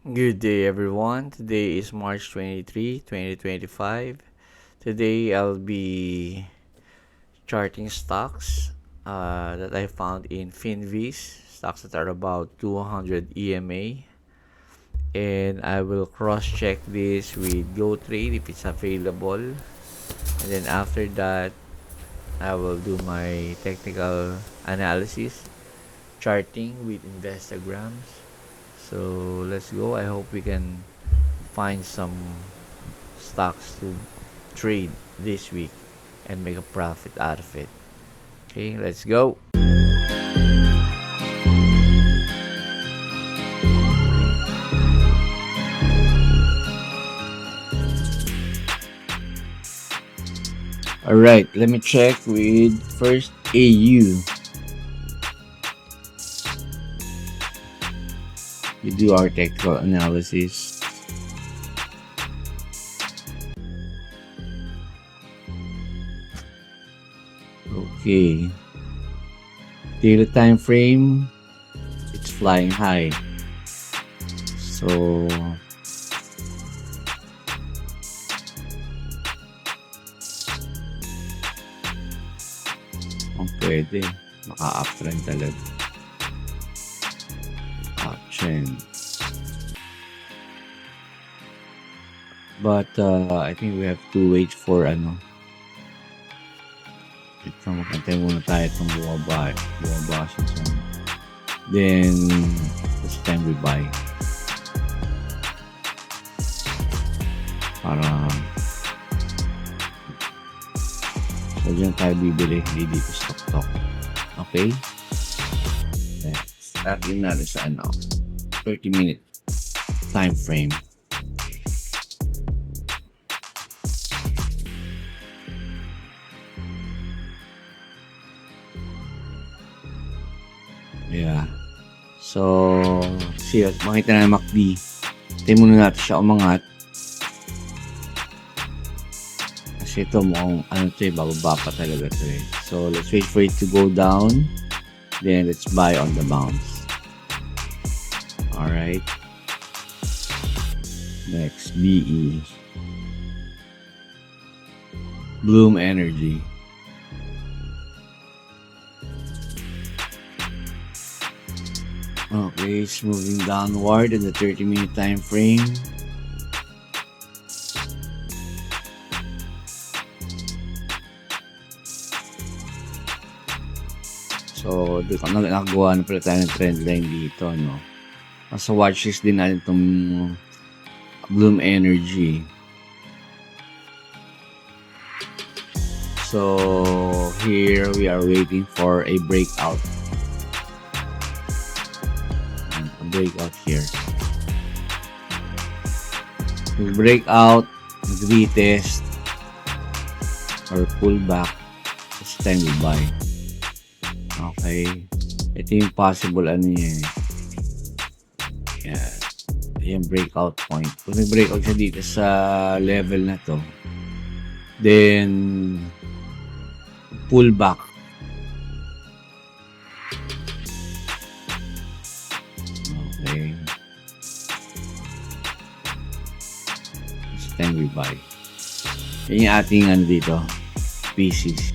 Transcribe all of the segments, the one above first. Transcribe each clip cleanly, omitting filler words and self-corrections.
Good day, everyone. Today is March 23, 2025. Today, I'll be charting stocks that I found in Finviz, stocks that are about 200 EMA. And I will cross-check this with GoTrade if it's available. And then after that, I will do my technical analysis, charting with Instagrams. So let's go. I hope we can find some stocks to trade this week and make a profit out of it. Okay, let's go. All right, let me check with first AU. We do our technical analysis. Okay. Daily time frame, it's flying high. So kung pwede, maka-uptrend talaga. Uptrend. But I think we have to wait for ito, magkantay muna tayo itong bumaba siya sa then this time we buy para so dyan tayo bibili, hindi dito stock. Okay, start din natin sa 30-minute time frame. Yeah. So, makita na MACD. Tayo muna natin siya umangat. Kasi ito mukhang bababa pa talaga ito eh. So, let's wait for it to go down. Then, let's buy on the bounce. Alright. Next, BE. Bloom Energy. Okay, it's moving downward in the 30-minute time frame. So, nagawa na pala tayo ng trend line dito, no? Nasa watchlist din natin itong Bloom Energy. So, here we are waiting for a breakout. Breakout here. Breakout, retest, or pullback. This time we buy. Okay. Ito yung possible niya. Yeah. Yung breakout point. Kung nag-breakout siya dito sa level na to, then pullback. Okay. This time we buy. Yan yung ating dito. PCs.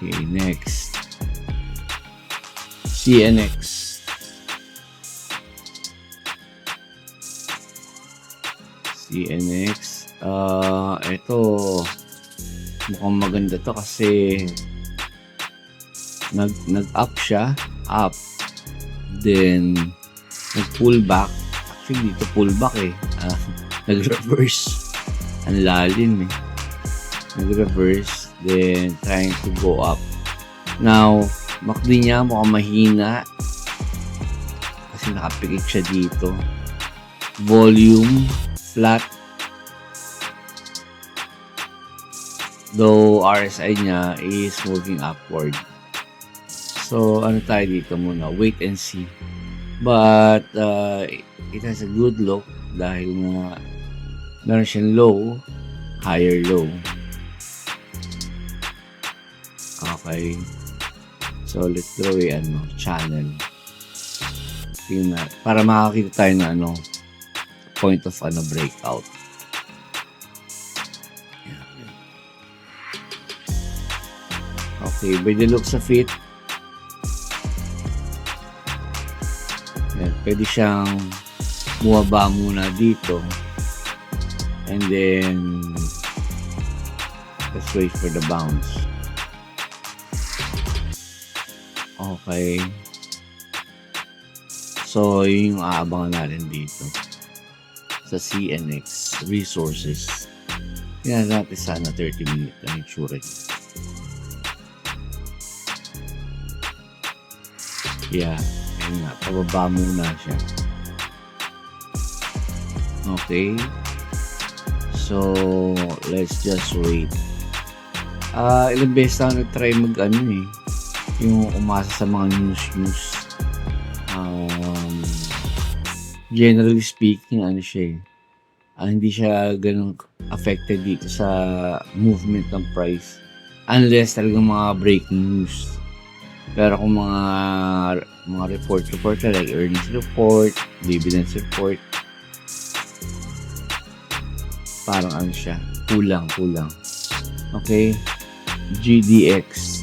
Okay, next. CNX. Ito mukhang maganda to kasi nag-up siya, up. Then nag-pull back. Actually dito pull back eh. Nag-reverse. Ang lalim eh. Nag-reverse, then trying to go up. Now, MACD niya mukhang mahina kasi nakapikit siya dito. Volume flat, though RSI niya is moving upward. So tayo dito muna, wait and see. But it has a good look dahil nga meron siyang low, higher low. Okay. So let's draw a channel. Tingnan na, para makakita tayo ng ano, point of ano, breakout. Yan. Okay, by the looks of it, yan, pwede siyang bumaba muna dito. And then, let's wait for the bounce. Okay. So, yun yung aabangan natin dito sa CNX Resources. Yan natin sana 30 minutes na make sure. Yeah, ayun nga, pababa muna siya. Okay. So, let's just wait. Ilang beses na nag-try mag-ano eh, yung umasa sa mga news. Generally speaking, ano siya eh, hindi siya ganun affected dito sa movement ng price unless talagang mga breaking news. Pero kung mga report like earnings report, dividends report, parang ano siya, kulang. Okay, GDX.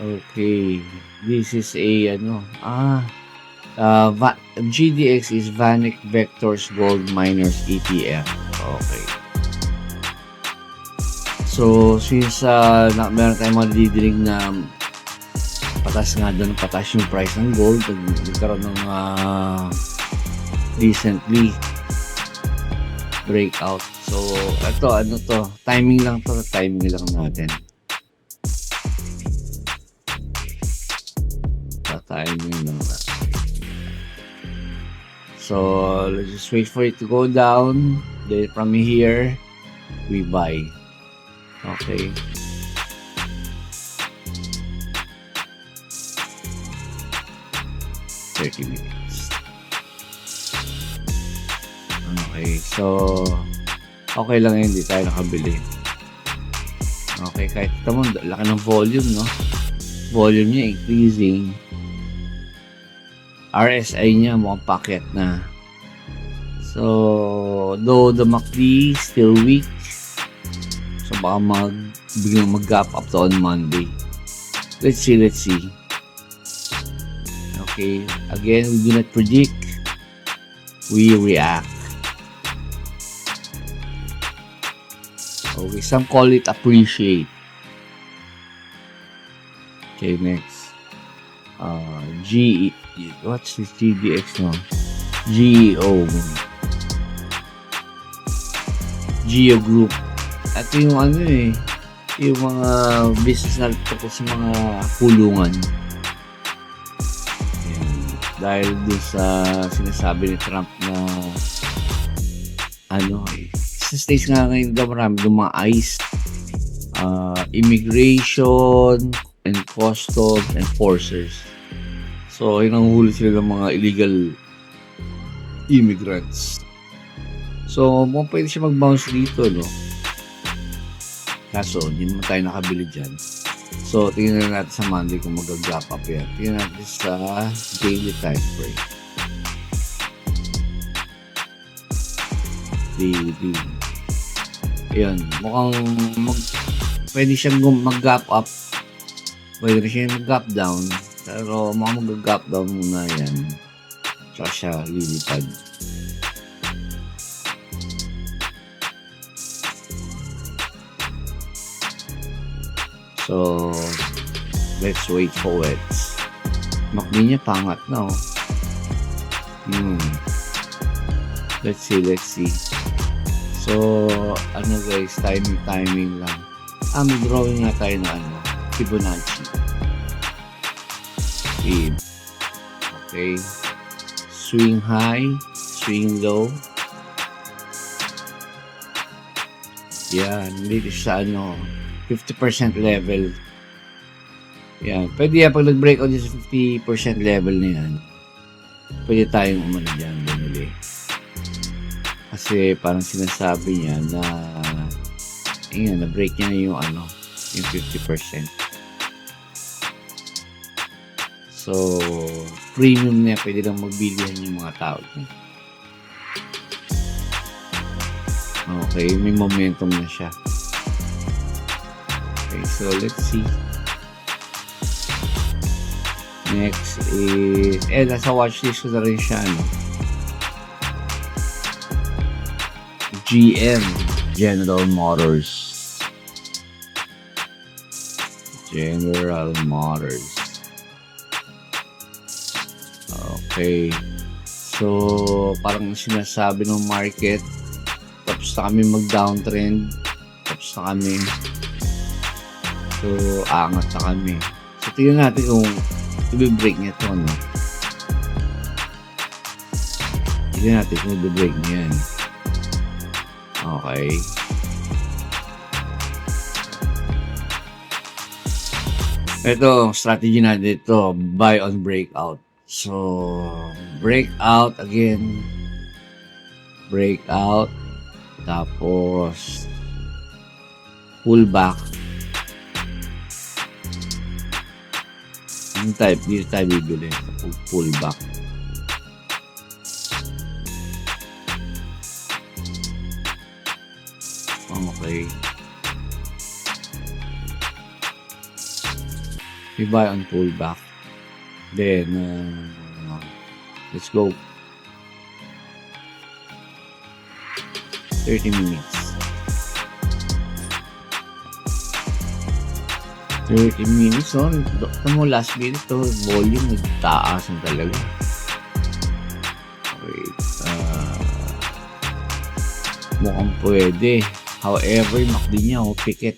Okay, this is a GDX is VanEck Vectors Gold Miners ETF. Okay. So, since meron tayong mga didinig na patas yung price ng gold, nagkaroon ng recently breakout. So, ito, timing lang natin. Timing lang natin. So, let's just wait for it to go down. Then from here, we buy. Okay. $30. Okay, so okay lang yun, hindi tayo nakabili. Okay, kahit ito mo, laki ng volume, no? Volume niya increasing. RSI niya mukhang packet na. So, though the MACD still weak, so baka biglang mag-gap up to on Monday. Let's see. Okay, again, we do not predict, we react. Okay, some call it appreciate. Okay, next. What's this GDX now? GEO Group. Ito yung yung mga business na tungkol sa mga kulungan. Ayan. Dahil doon sa sinasabi ni Trump na sa states nga ngayon daw marami doon mga ICE, immigration and customs enforcers. So, hinanghuli sila ng mga illegal immigrants. So, pwede siya mag-bounce dito, no? Kaso, hindi naman tayo nakabili dyan. So, tingnan natin sa Monday kung mag-gap up yan. Tingnan natin sa daily time frame. Daily. Ayan, mukhang pwede siyang mag-gap up. Pwede rin siya mag-gap down. Pero mukhang mag-gap down muna yan. Tsaka siya lilipad. So, let's wait for it. MACD niya pangat na, oh. Let's see. So, guys, timing lang. May drawing nga tayo na Fibonacci. Okay. Swing high, swing low. Yan, dito sa 50% level. Yan, pwede yan pag nag-breakout dito sa 50% level na yan. Pwede tayong dyan, bumili. Kasi parang sinasabi niya na Ayan, na-break niya na yung yung 50%. So, premium niya, pwede lang magbilihan yung mga tao. Okay, may momentum na siya. Okay, so let's see. Next is, nasa watchlist ko na rin siya, GM, General Motors. General Motors. Okay. So, parang sinasabi ng market, tapos na kami mag-downtrend. Tapos na kami. So, aangat na kami. So, tingnan natin kung i-break niya ito, Tingnan natin kung i-break niya yan. Okay. Ito, strategy natin ito, buy on breakout. So, breakout again. Breakout. Tapos, pullback. Dito tayo bibili. Pullback. Okay. We buy on pullback. Then, let's go. 30 minutes. 30 minutes, Ito mo, last minute to, volume, nagtaasan talaga. Wait, mukhang pwede. However, MACD niya, pikit.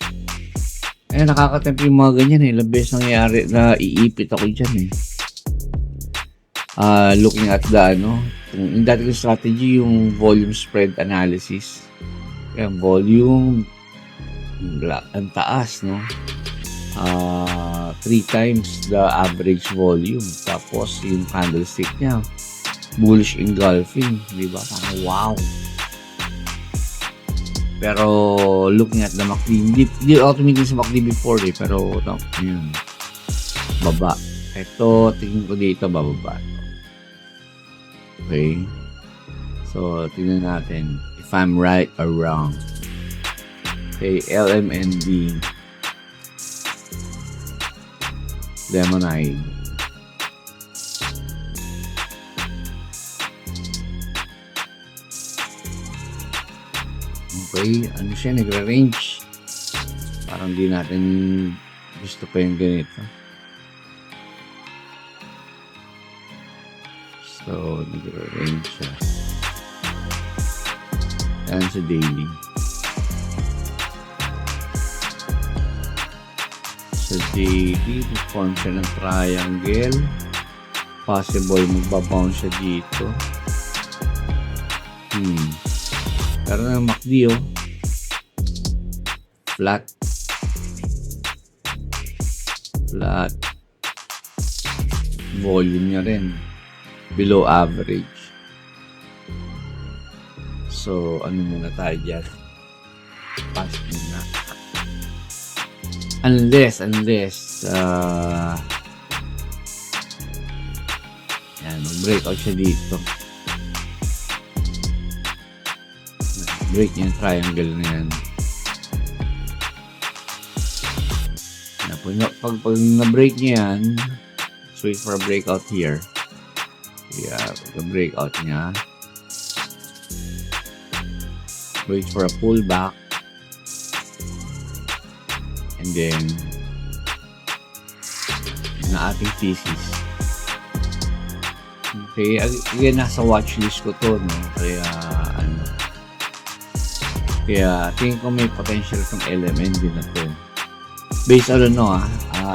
Nakakatempt yung mga ganyan, ilang beses nangyayari na iipit ako dyan, looking at the, yung dati kong strategy, yung volume spread analysis. Yan, volume, ang taas, 3 times the average volume. Tapos, yung candlestick niya, bullish engulfing, di ba? Parang wow! Pero, looking at the MACD, hindi ako tumingin sa MACD before pero, yun, baba. Ito, tingin ko dito, bababa. Okay? So, tingnan natin if I'm right or wrong. Okay, LMND. Lemonade. Okay, siya, nagra-range. Parang di natin gusto pa yung ganito. So, nagra-range siya. Yan sa daily. Sa daily, form siya ng triangle. Possible magbabounce siya dito. Pero ng MACD, flat. Flat. Volume niya rin. Below average. So, muna tayo dyan? Pass muna. Unless, yan, mag-breakout siya dito. Break niya yung triangle na yan. Pag na-break niya yan, so wait for a breakout here. Yeah, pag breakout niya, wait for a pullback, and then na ating thesis. Okay, again, nasa watchlist ko to, kaya tingin ko may potential itong LMND na to. Based on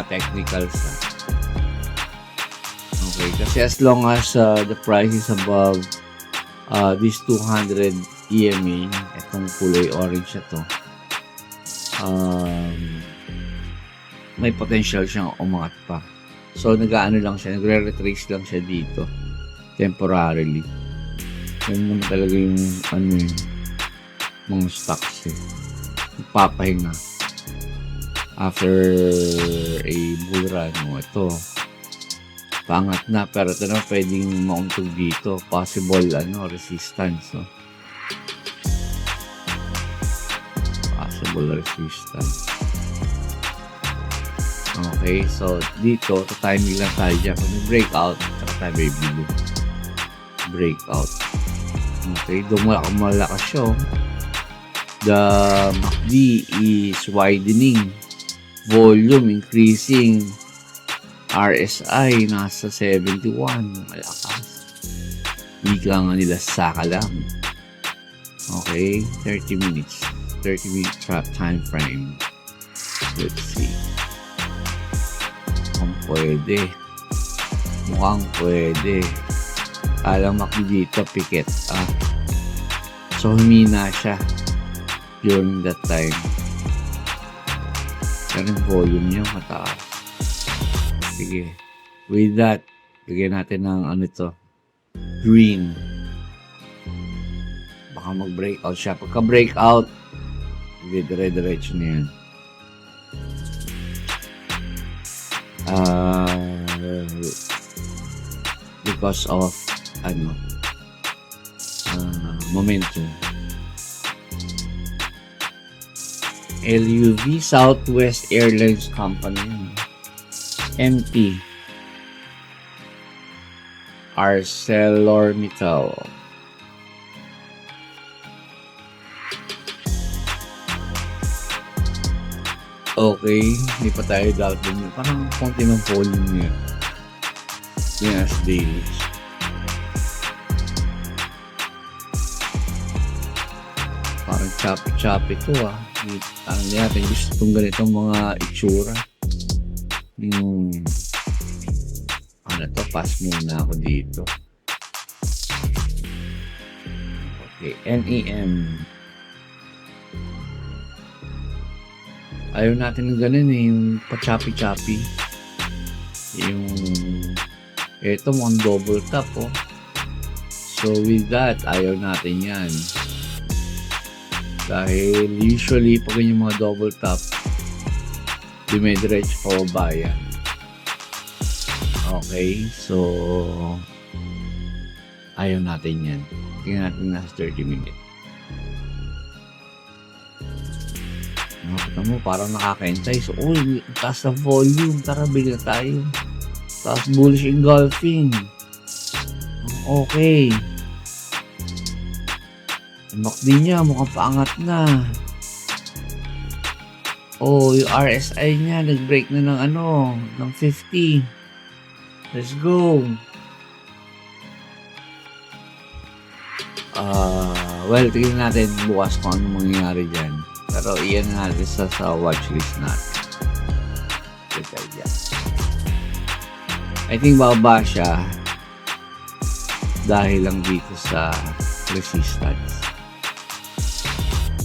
technicals. Okay, kasi as long as the price is above this 200 EMA, itong kulay orange na to, may potential siyang umangat pa. So, lang siya, nagre-retrace lang siya dito temporarily. Yan muna talaga yung mga stocks nagpapahinga after a bull run. Ito, pangat na, pero ito na pwedeng mauntog dito. Possible resistance, no? Possible resistance. Okay, so dito, timing lang tayo dyan. Kung breakout, saka tayo bibili. Breakout. Okay, malakas siya. The MACD is widening. Volume increasing. RSI nasa 71. Malakas. Ika nga nila saka lang. Okay, 30 minutes. 30 minute trap time frame. Let's see. Mukhang pwede. Alam MACD dito, picket. So, humina siya during that time. Pero yung volume niya mataas. Sige. With that, bigyan natin ng green. Baka mag-breakout siya. Pagka-breakout, dire-diretso na yan. Because of momentum. LUV, Southwest Airlines Company. MT, ArcelorMittal. Okay, hindi pa tayo doubt din. Parang konti ng volume niya. Yan as daily. Parang choppy to Ano natin, gusto itong ganitong mga itsura. Yung pass muna ako dito. Okay, NEM. Ayaw natin ng ganun yung pa-choppy. Yung ito mukhang double tap So with that, ayaw natin yan. Dahil usually pag yung mga double tap, dumidiretso pa baba yan. Okay, so ayaw natin yan. Tingnan natin nasa 30 minutes. Nakita mo, parang nakaka-entay. So, taas na volume. Tara, bigla tayo. Taas bullish engulfing. Okay. Yung MACD niya, mukhang paangat na. Yung RSI niya, nag-break na ng 50. Let's go. Well, tingnan natin bukas kung ano mangyayari dyan. Pero iyan natin sa watchlist natin. I think bababa siya dahil lang dito sa resistance.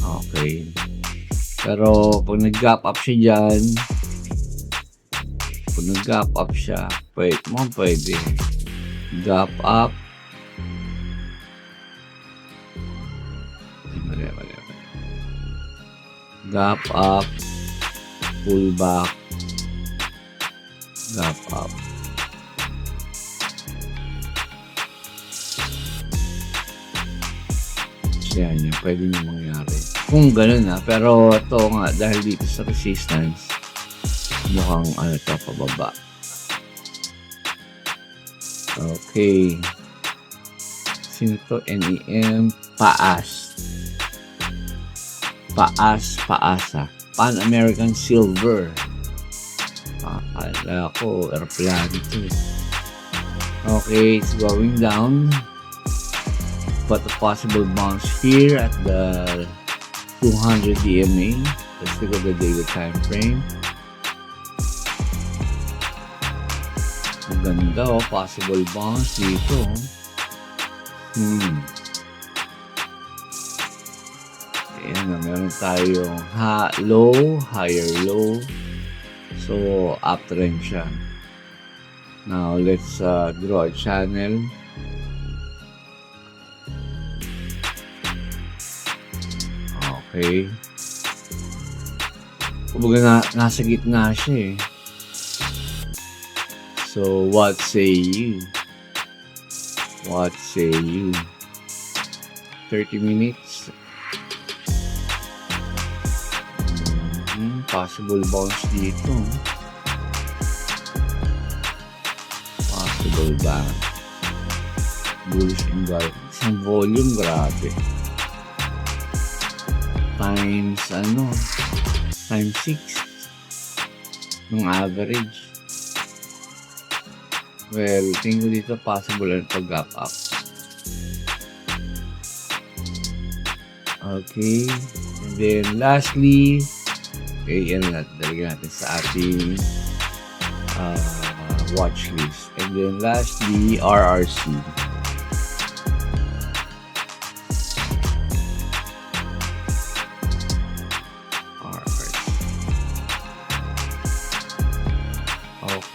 Okay. Pero pag nag-gap up siya dyan, pwede. Gap up. Gap up, pull back, gap up. Yan, pwede nyo mangyari. Kung ganun pero ito nga, dahil dito sa resistance, mukhang pababa. Okay. Sino to? NEM, paasa. Pan American Silver. Akala ko, aeroplano ito. Okay, it's going down. But a possible bounce here at the 200 EMA. Let's look at the daily time frame. Maganda possible bounce dito. Ayan, meron tayong low, higher low. So, uptrend siya. Now, let's draw a channel. Okay. Kumbaga nasa gitna siya eh. So, what say you? What say you? 30 minutes. Possible bounce dito. Possible bounce. Bullish environment. Ang volume, grabe. Times, times 6 ng average. Well, tingin ko dito possible ang pag-gap up. Okay. And then, lastly, yan na, dalagyan natin sa ating watch list. And then, lastly, RRC.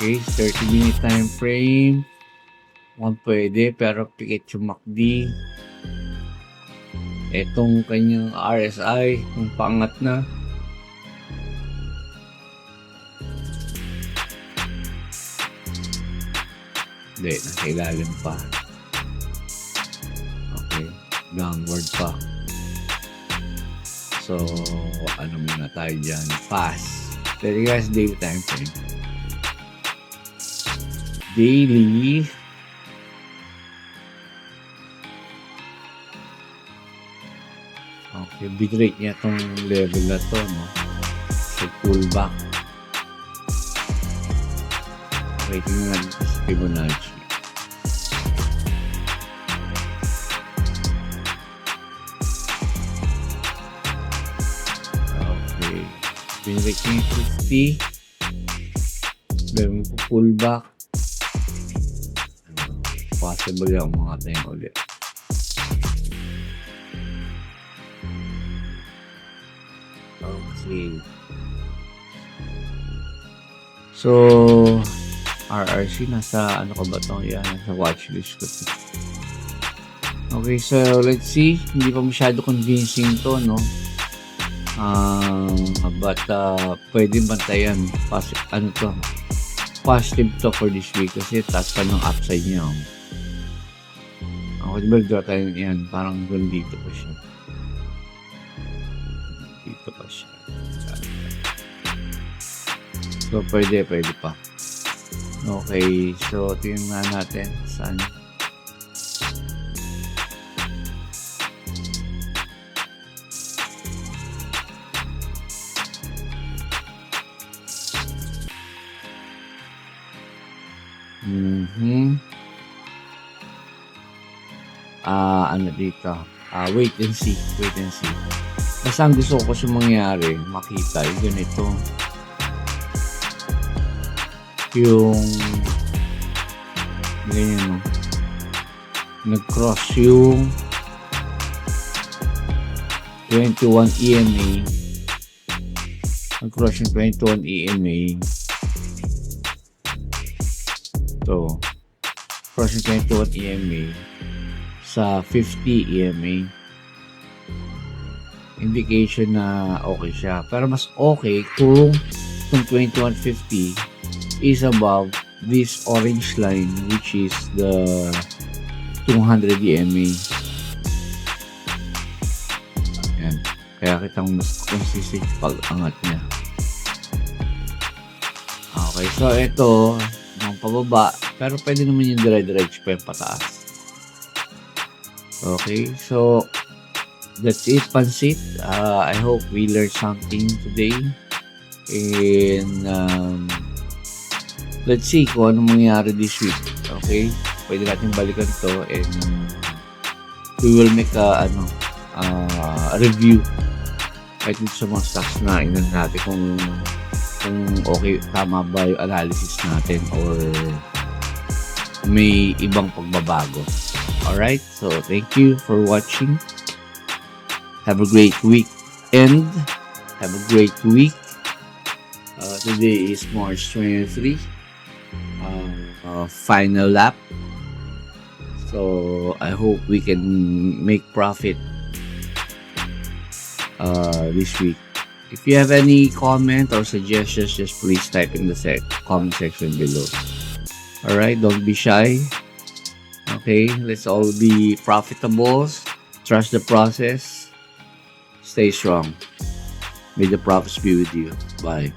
Okay, 30-minute time frame. Pwede, pero pikit yung MACD. Itong kanyang RSI, kung paangat na. Hindi, nasa ilalim pa. Okay, downward pa. So, ano muna tayo dyan? Pass. Pwede guys, daily time frame. Daily. Okay, big rate niya itong level na to, no? So, pullback. Rating na natin sa Fibonacci. Okay. Big rate niya 50. Then, pullback. Possible yung mga tayo ulit. Okay. So, RRC, nasa ano ka ba ito? Yan, nasa watchlist ko ito. Okay, so let's see. Hindi pa masyado convincing to, no? But pwede bantayan. Ano to? Positive to for this week kasi taas pa ng upside niya. Okay, diba tayo yan? Parang doon dito pa siya. Dito pa siya. So, pwede pa. Okay, so tingnan natin saan. Ano dito? Wait and see. Basta ang gusto ko sa mangyari, makita yung ganito. Yung ganyan, no? Nag-cross yung 21 EMA. Nag-cross yung 21 EMA. So, cross yung 21 EMA sa 50 EMA. Indication na okay siya. Pero mas okay kung 2150 is above this orange line, which is the 200 EMA. Ayan. Kaya kitang mas consistent pag-angat niya. Okay, so ito ng pababa, pero pwede naman yung dire-diretso pa yung pataas. Okay, so that's it, Pansit. I hope we learned something today. And let's see kung anong mangyari this week. Okay, pwede natin balikan to and we will make a review kahit sa mga stocks na inan natin kung okay, tama ba yung analysis natin or may ibang pagbabago. Alright, so thank you for watching. Have a great week and have a great week. Today is March 23, final lap. So I hope we can make profit this week. If you have any comment or suggestions, just please type in the comment section below. Alright, don't be shy. Okay, let's all be profitable. Trust the process. Stay strong. May the profits be with you. Bye.